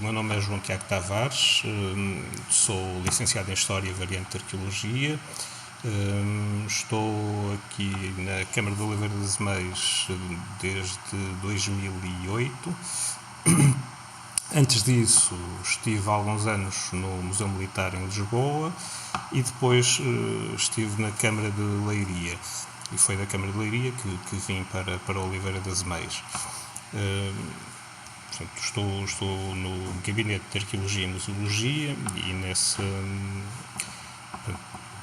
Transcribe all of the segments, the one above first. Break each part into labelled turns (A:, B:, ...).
A: meu nome é João Tiago Tavares, sou licenciado em História, variante de Arqueologia. Estou aqui na Câmara de Oliveira das Meias desde 2008. Antes disso, estive há alguns anos no Museu Militar em Lisboa e depois estive na Câmara de Leiria. E foi da Câmara de Leiria que vim para Oliveira das Meias. Portanto, estou no Gabinete de Arqueologia e Museologia e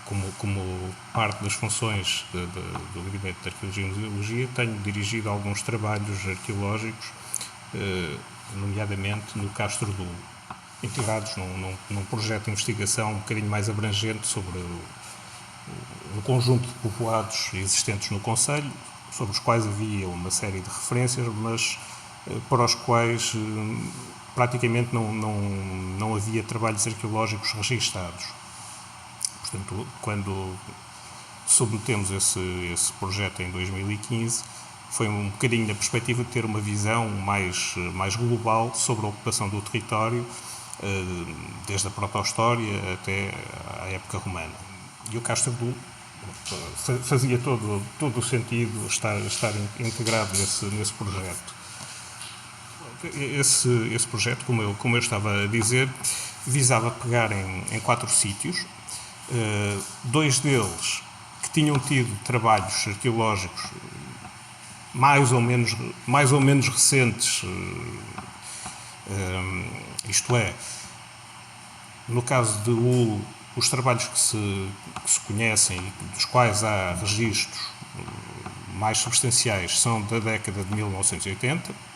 A: como parte das funções do Gabinete de Arqueologia e Museologia, tenho dirigido alguns trabalhos arqueológicos, nomeadamente no Castro Dul, integrados num projeto de investigação um bocadinho mais abrangente sobre um conjunto de povoados existentes no concelho, sobre os quais havia uma série de referências, mas para os quais praticamente não havia trabalhos arqueológicos registados. Portanto, quando submetemos esse projeto em 2015, foi um bocadinho na perspectiva de ter uma visão mais global sobre a ocupação do território, desde a proto-história até à época romana. E o Castro Dul fazia todo o sentido estar integrado nesse projeto. Esse projeto, como eu estava a dizer, visava pegar em 4 sítios, 2 deles que tinham tido trabalhos arqueológicos mais ou menos recentes, isto é, no caso de Ul, os trabalhos que se conhecem e dos quais há registros mais substanciais são da década de 1980,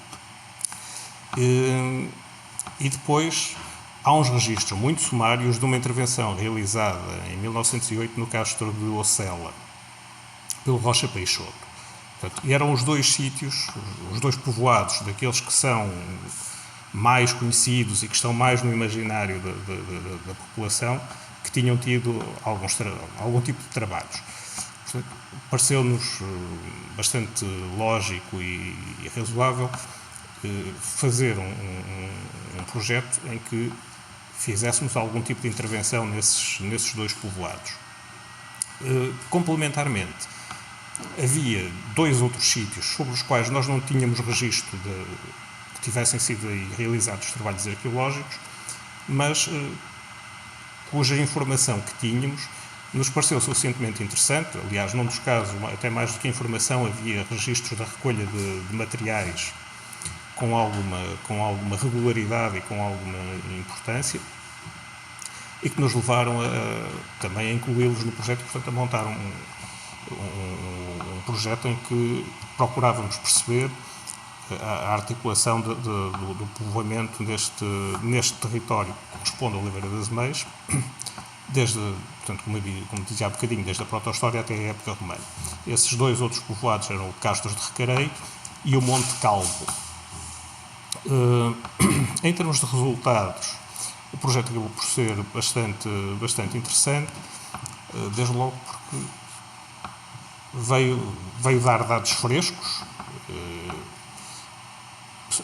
A: e depois há uns registros muito sumários de uma intervenção realizada em 1908 no Castro de Ocela, pelo Rocha Peixoto. Portanto, e eram os 2 sítios, os 2 povoados, daqueles que são mais conhecidos e que estão mais no imaginário da população, que tinham tido algum tipo de trabalhos. Portanto, pareceu-nos bastante lógico e razoável fazer um projeto em que fizéssemos algum tipo de intervenção nesses 2 povoados. Complementarmente, havia 2 outros sítios sobre os quais nós não tínhamos registro que tivessem sido realizados trabalhos arqueológicos, mas cuja informação que tínhamos nos pareceu suficientemente interessante. Aliás, num dos casos, até mais do que informação, havia registros da recolha de materiais com alguma regularidade e com alguma importância, e que nos levaram também a incluí-los no projeto, portanto, a montar um projeto em que procurávamos perceber a articulação do povoamento neste território que corresponde a Oliveira das Meias, portanto, como dizia há bocadinho, desde a proto-história até a época romana. Esses 2 outros povoados eram o Castros de Recarei e o Monte Calvo. Em termos de resultados, o projeto acabou por ser bastante interessante, desde logo porque veio dar dados frescos,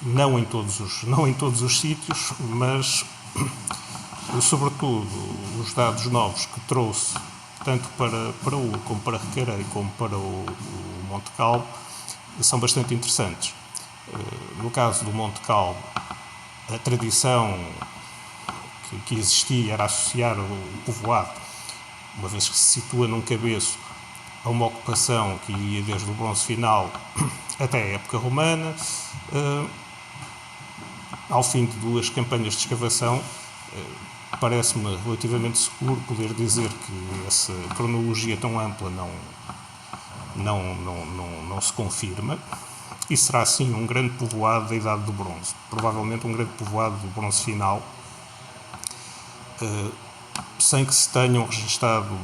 A: não em todos os sítios, mas sobretudo os dados novos que trouxe, tanto para o como para Recarei, como para o Monte Calvo, são bastante interessantes. No caso do Monte Calvo, a tradição que existia era associar o povoado, uma vez que se situa num cabeço, a uma ocupação que ia desde o bronze final até a época romana. Ao fim de 2 campanhas de escavação, parece-me relativamente seguro poder dizer que essa cronologia tão ampla não se confirma, e será sim um grande povoado da Idade do Bronze, provavelmente um grande povoado do bronze final, sem que se tenham registado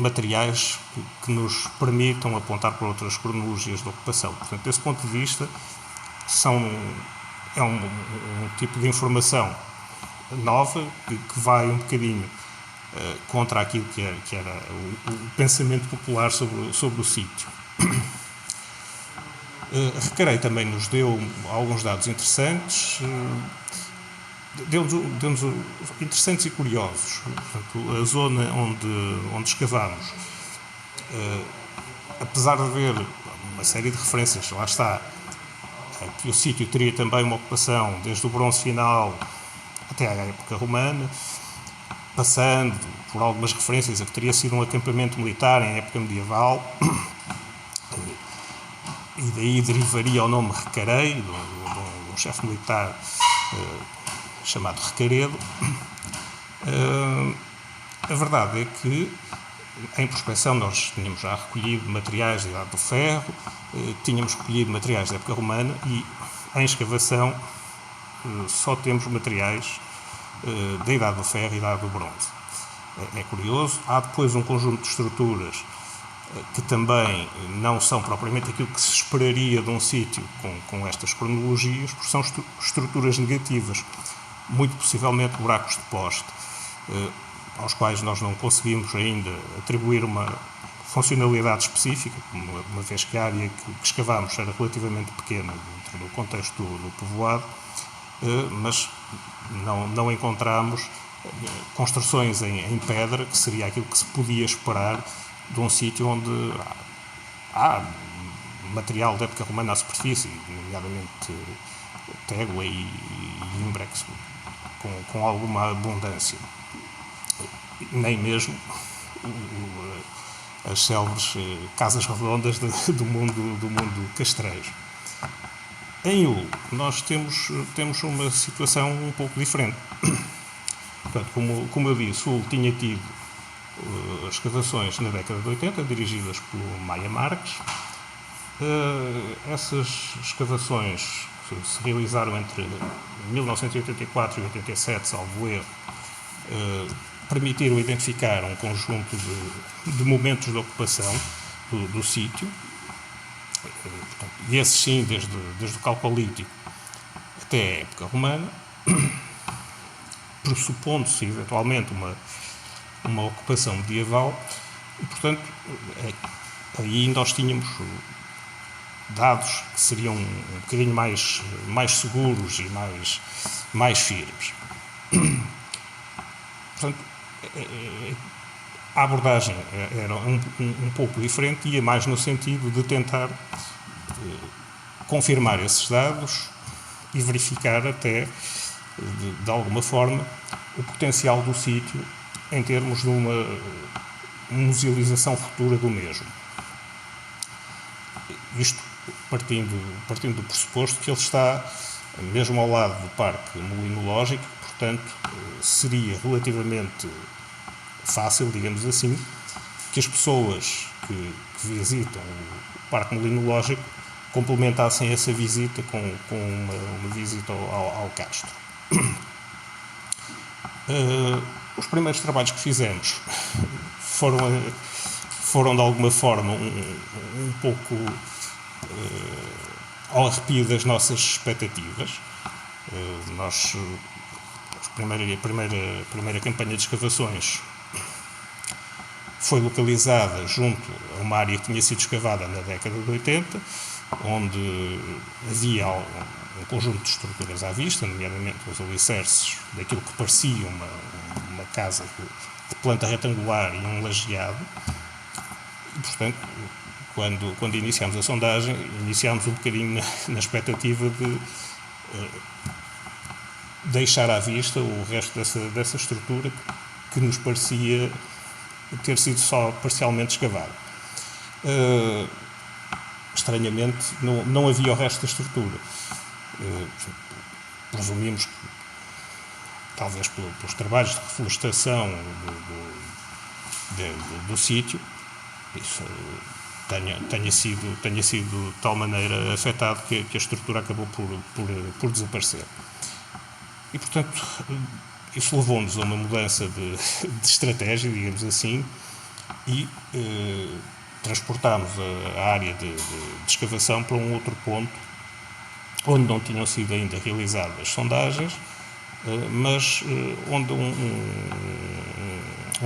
A: materiais que nos permitam apontar para outras cronologias de ocupação. Portanto, desse ponto de vista, é um tipo de informação nova que vai um bocadinho contra aquilo que era o pensamento popular sobre o sítio. Recarei também nos deu alguns dados interessantes. deu-nos interessantes e curiosos. Portanto, a zona onde escavámos, apesar de haver uma série de referências, lá está, que o sítio teria também uma ocupação desde o bronze final até à época romana, passando por algumas referências a que teria sido um acampamento militar em época medieval, e daí derivaria o nome Recarei, de um chefe militar chamado Recaredo. A verdade é que em prospecção nós tínhamos já recolhido materiais da Idade do Ferro, tínhamos recolhido materiais da época romana e em escavação só temos materiais da Idade do Ferro e da Idade do Bronze. É curioso. Há depois um conjunto de estruturas que também não são propriamente aquilo que se esperaria de um sítio com estas cronologias, porque são estruturas negativas, muito possivelmente buracos de poste, aos quais nós não conseguimos ainda atribuir uma funcionalidade específica, uma vez que a área que escavámos era relativamente pequena dentro do contexto do povoado, mas não encontramos construções em pedra, que seria aquilo que se podia esperar de um sítio onde há material da época romana à superfície, nomeadamente tégua e imbrex, com alguma abundância. Nem mesmo as célebres casas redondas do mundo castrejo. Em Ul, nós temos uma situação um pouco diferente. Portanto, como eu disse, Ul tinha tido escavações na década de 80, dirigidas pelo Maia Marques. Essas escavações se realizaram entre 1984 e 87, salvo erro, permitiram identificar um conjunto de momentos de ocupação do sítio, e esses sim, desde o Calcolítico até a época romana, pressupondo-se eventualmente uma ocupação medieval, e portanto aí nós tínhamos dados que seriam um bocadinho mais seguros e mais firmes. Portanto, a abordagem era um pouco diferente, ia mais no sentido de tentar confirmar esses dados e verificar até, de alguma forma, o potencial do sítio em termos de uma musealização futura do mesmo. Isto partindo do pressuposto que ele está mesmo ao lado do Parque Molinológico, portanto, seria relativamente fácil, digamos assim, que as pessoas que visitam o Parque Molinológico complementassem essa visita com uma visita ao castro. Os primeiros trabalhos que fizemos foram de alguma forma um pouco ao arrepio das nossas expectativas. A primeira campanha de escavações foi localizada junto a uma área que tinha sido escavada na década de 80, onde havia um conjunto de estruturas à vista, nomeadamente os alicerces daquilo que parecia uma casa de planta retangular e um lajeado. E, portanto, quando iniciámos a sondagem, iniciámos um bocadinho na expectativa de deixar à vista o resto dessa estrutura que nos parecia ter sido só parcialmente escavada. Estranhamente, não havia o resto da estrutura. Presumimos que, talvez pelos trabalhos de reflorestação do sítio, isso tenha sido de tal maneira afetado que a estrutura acabou por desaparecer. E, portanto, isso levou-nos a uma mudança de estratégia, digamos assim, e transportámos a área de escavação para um outro ponto, onde não tinham sido ainda realizadas sondagens, mas onde um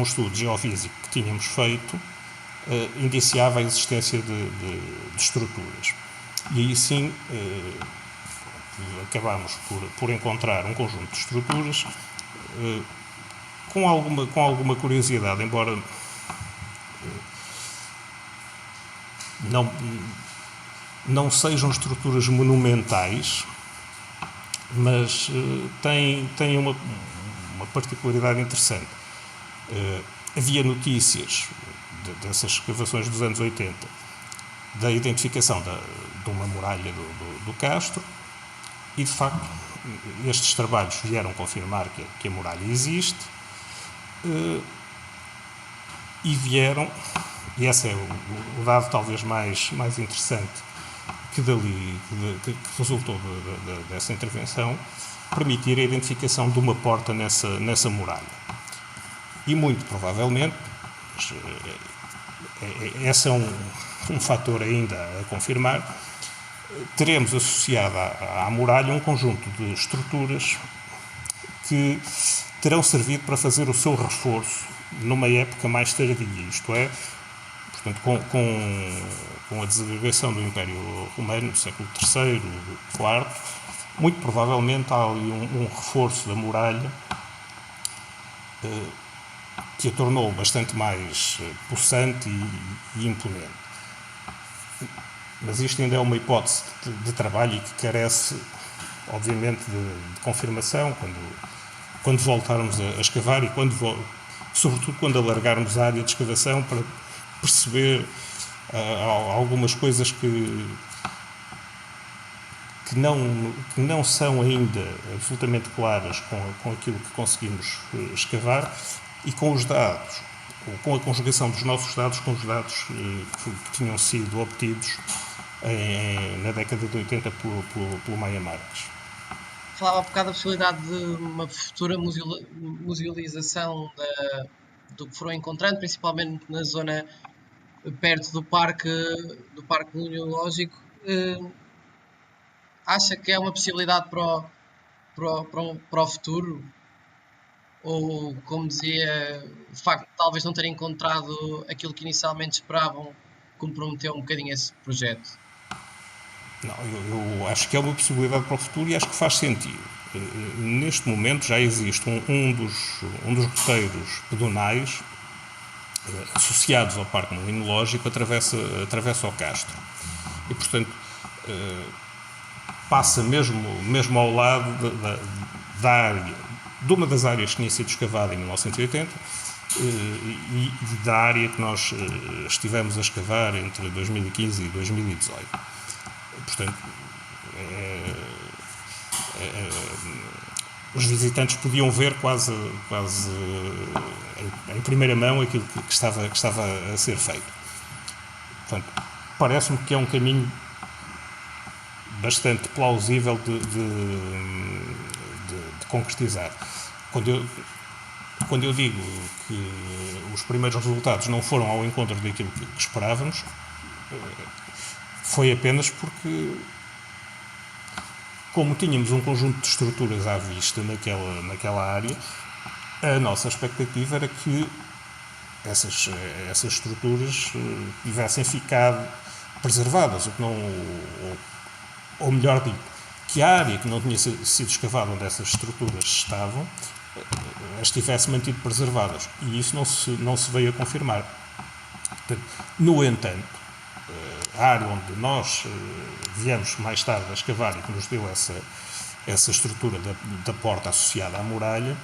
A: estudo geofísico que tínhamos feito indiciava a existência de estruturas. E aí sim acabámos por encontrar um conjunto de estruturas com alguma curiosidade, embora não sejam estruturas monumentais, mas tem uma particularidade interessante. Havia notícias dessas escavações dos anos 80, da identificação de uma muralha do Castro, e de facto estes trabalhos vieram confirmar que a muralha existe, e vieram, e esse é o dado talvez mais interessante que resultou dessa intervenção, permitir a identificação de uma porta nessa muralha. E muito provavelmente, esse é um fator ainda a confirmar, teremos associado à muralha um conjunto de estruturas que terão servido para fazer o seu reforço numa época mais tardia, isto é, portanto, com a desagregação do Império Romano no século III, IV, muito provavelmente há ali um reforço da muralha que a tornou bastante mais possante e imponente. Mas isto ainda é uma hipótese de trabalho e que carece, obviamente, de confirmação quando voltarmos a escavar e sobretudo quando alargarmos a área de escavação para perceber algumas coisas que não são ainda absolutamente claras com aquilo que conseguimos escavar e com os dados, ou com a conjugação dos nossos dados com os dados que tinham sido obtidos na década de 80 pelo Maia Marques.
B: Falava há bocado da possibilidade de uma futura musealização do que foram encontrando, principalmente na zona perto do Parque Genealógico. Acha que é uma possibilidade para o futuro? Ou, como dizia, o facto de talvez não terem encontrado aquilo que inicialmente esperavam comprometeu um bocadinho esse projeto?
A: Não, eu acho que é uma possibilidade para o futuro e acho que faz sentido. Neste momento já existe um dos roteiros pedonais associados ao Parque Genealógico atravessa o Castro. E, portanto, passa mesmo ao lado da área, de uma das áreas que tinha sido escavada em 1980 e da área que nós estivemos a escavar entre 2015 e 2018. Portanto, os visitantes podiam ver quase em primeira mão aquilo que estava a ser feito. Portanto, parece-me que é um caminho bastante plausível de concretizar. Quando eu digo que os primeiros resultados não foram ao encontro daquilo que esperávamos, foi apenas porque, como tínhamos um conjunto de estruturas à vista naquela área, a nossa expectativa era que essas estruturas tivessem ficado preservadas, ou melhor dito, que a área que não tinha sido escavada onde essas estruturas estavam as tivesse mantido preservadas, e isso não se veio a confirmar. No entanto, a área onde nós viemos mais tarde a escavar e que nos deu essa estrutura da porta associada à muralha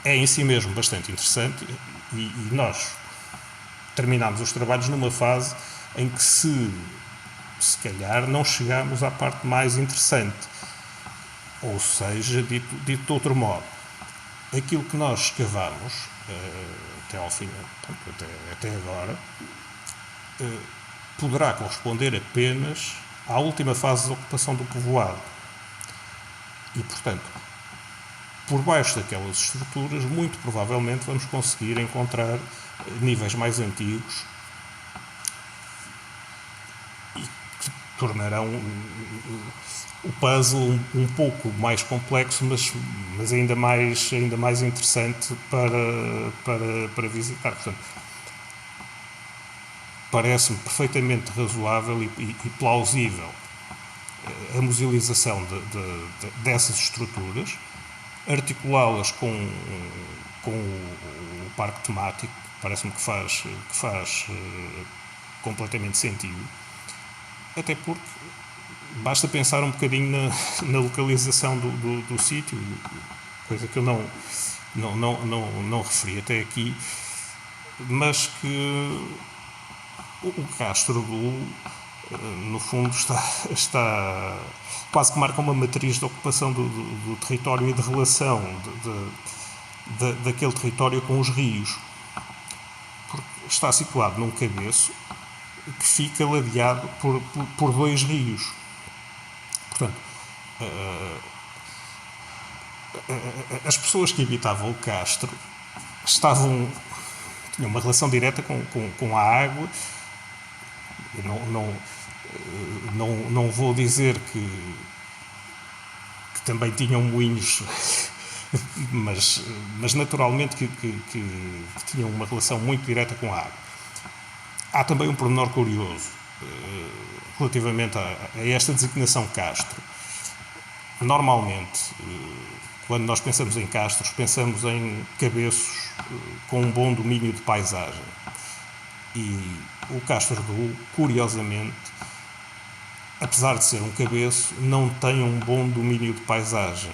A: é em si mesmo bastante interessante, e nós terminámos os trabalhos numa fase em que se calhar não chegámos à parte mais interessante, ou seja, dito de outro modo, aquilo que nós escavámos até ao fim, até agora, poderá corresponder apenas à última fase da ocupação do povoado. E, portanto, por baixo daquelas estruturas, muito provavelmente vamos conseguir encontrar níveis mais antigos e que tornarão o puzzle um pouco mais complexo, mas ainda mais interessante para visitar. Portanto, parece-me perfeitamente razoável e plausível a musealização dessas estruturas, articulá-las com o parque temático, parece-me que faz completamente sentido, até porque basta pensar um bocadinho na localização do sítio, coisa que eu não referi até aqui, mas que o Castro do no fundo está quase que marca uma matriz de ocupação do território e de relação daquele território com os rios, porque está situado num cabeço que fica ladeado por dois rios. Portanto, as pessoas que habitavam o Castro tinham uma relação direta com a água. Eu não vou dizer que também tinham moinhos, mas naturalmente que tinham uma relação muito direta com a água. Há também um pormenor curioso relativamente a esta designação Castro. Normalmente, quando nós pensamos em castros, pensamos em cabeços com um bom domínio de paisagem. E o Castro do, curiosamente, apesar de ser um cabeço, não tem um bom domínio de paisagem.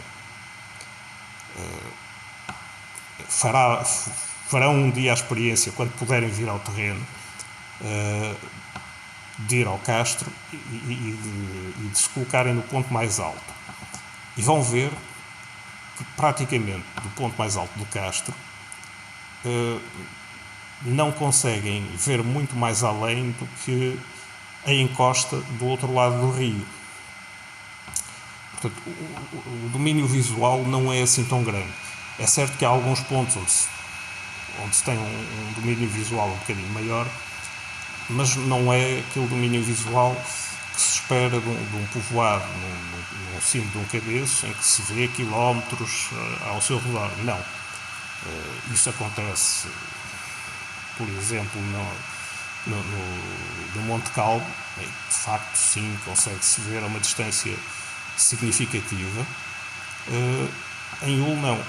A: Farão um dia a experiência, quando puderem vir ao terreno, de ir ao Castro e de se colocarem no ponto mais alto. E vão ver que, praticamente, do ponto mais alto do Castro, não conseguem ver muito mais além do que a encosta do outro lado do rio. Portanto, o domínio visual não é assim tão grande. É certo que há alguns pontos onde se tem um domínio visual um bocadinho maior, mas não é aquele domínio visual que se espera de um povoado no cimo de um cabeço, em que se vê quilómetros ao seu redor. Não. Isso acontece, por exemplo, no Monte Calvo, de facto, sim, consegue-se ver a uma distância significativa. Em Ul, não.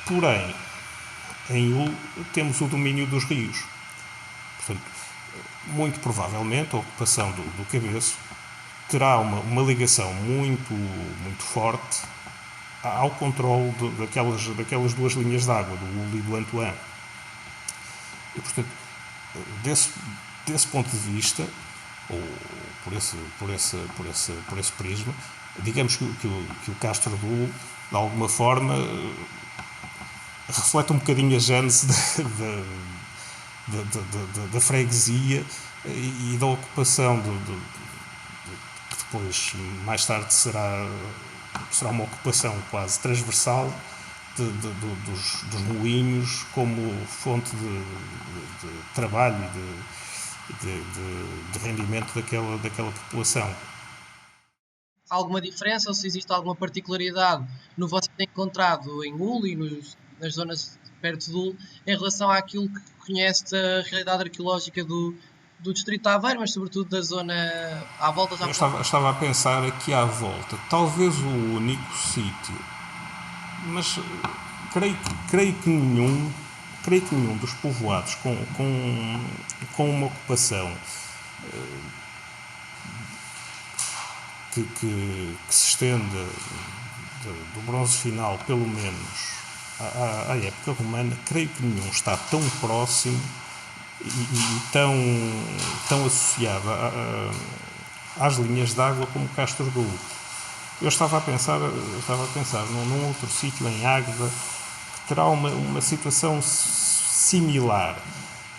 A: Porém, em Ul temos o domínio dos rios. Portanto, muito provavelmente a ocupação do cabeço terá uma ligação muito, muito forte ao controle daquelas duas linhas de água, do Ul e do Antoine. E, portanto, desse ponto de vista, ou por esse prisma, digamos que o Castro do Ul, de alguma forma, reflete um bocadinho a gênese da freguesia e da ocupação que depois, mais tarde, será uma ocupação quase transversal dos moinhos como fonte de trabalho e de rendimento daquela população.
B: Há alguma diferença ou se existe alguma particularidade no que vocês têm encontrado em Ul e nas zonas perto de Ul em relação àquilo que conhece da realidade arqueológica do distrito de Aveiro, mas sobretudo da zona à volta?
A: Eu estava a pensar aqui à volta, talvez o único sítio, mas creio que nenhum dos povoados com uma ocupação que se estenda do bronze final, pelo menos, à época romana, creio que nenhum está tão próximo e tão associado às linhas de água como Castro do Ul. Eu estava a pensar num outro sítio, em Águeda, que terá uma situação similar,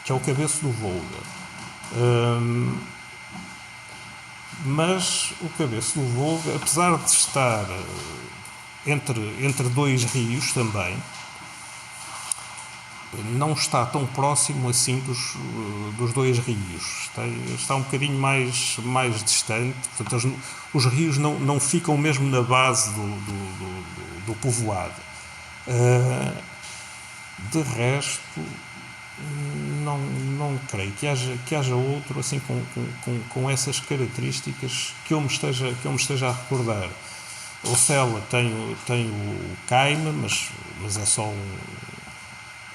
A: que é o Cabeço do Volga. Mas o Cabeço do Volga, apesar de estar entre dois rios também, não está tão próximo assim dos dois rios. Está um bocadinho mais distante. Portanto, os rios não ficam mesmo na base do povoado. De resto, não creio que haja outro assim com essas características que eu me esteja a recordar. O Sela tem o Caima, mas é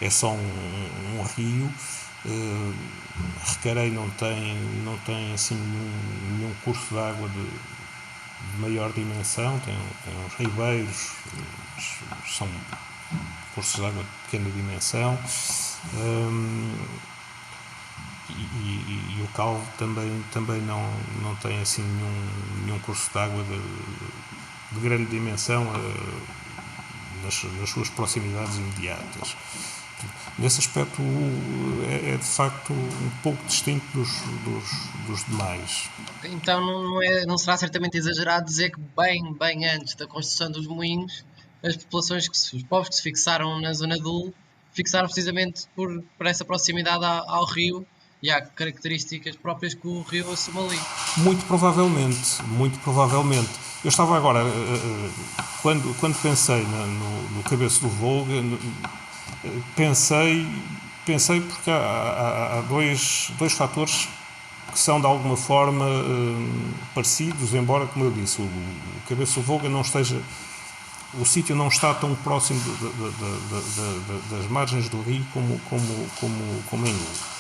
A: só um rio. Recarei não tem assim nenhum curso de água de maior dimensão, tem uns ribeiros, são cursos de água de pequena dimensão. E o Calvo também não tem assim nenhum curso de água de grande dimensão nas suas proximidades imediatas. Nesse aspecto é de facto um pouco distinto dos demais.
B: Então não será certamente exagerado dizer que bem antes da construção dos moinhos, os povos que se fixaram na zona do fixaram precisamente por essa proximidade ao rio e há características próprias que o rio assume ali.
A: Muito provavelmente. Eu estava agora, quando pensei no Cabeço do Volga, pensei porque há dois fatores que são de alguma forma parecidos, embora, como eu disse, o Cabeço do Volga não esteja, o sítio não está tão próximo das margens do rio como em Lugo.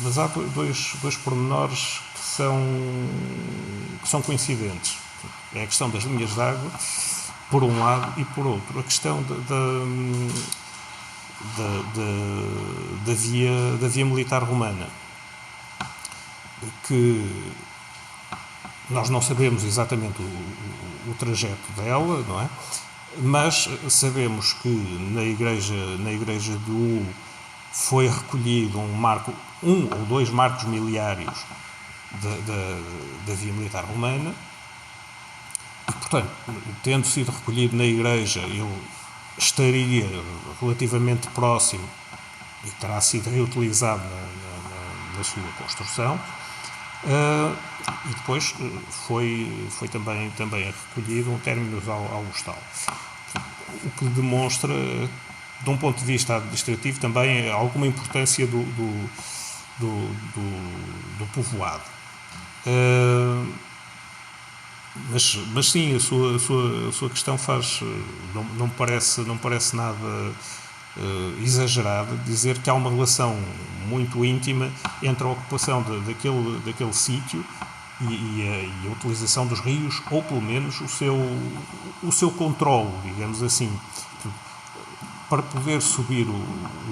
A: Mas há dois pormenores que são coincidentes. É a questão das linhas de água, por um lado, e por outro, a questão da via militar romana, que nós não sabemos exatamente o trajeto dela, não é? Mas sabemos que na igreja do foi recolhido um ou dois marcos miliários da via militar romana. E, portanto, tendo sido recolhido na igreja, ele estaria relativamente próximo e terá sido reutilizado na sua construção. E depois foi também recolhido um terminus ao hostal. O que demonstra, de um ponto de vista administrativo, também alguma importância do povoado. Mas sim, a sua questão não parece nada exagerado dizer que há uma relação muito íntima entre a ocupação daquele sítio e a utilização dos rios, ou pelo menos o seu controle, digamos assim. Para poder subir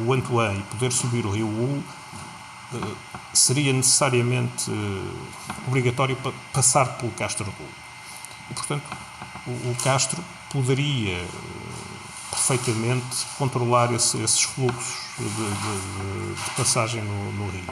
A: o Antoine e poder subir o rio U, seria necessariamente obrigatório passar pelo Castro Rui. E, portanto, o Castro poderia perfeitamente controlar esses fluxos de passagem no rio.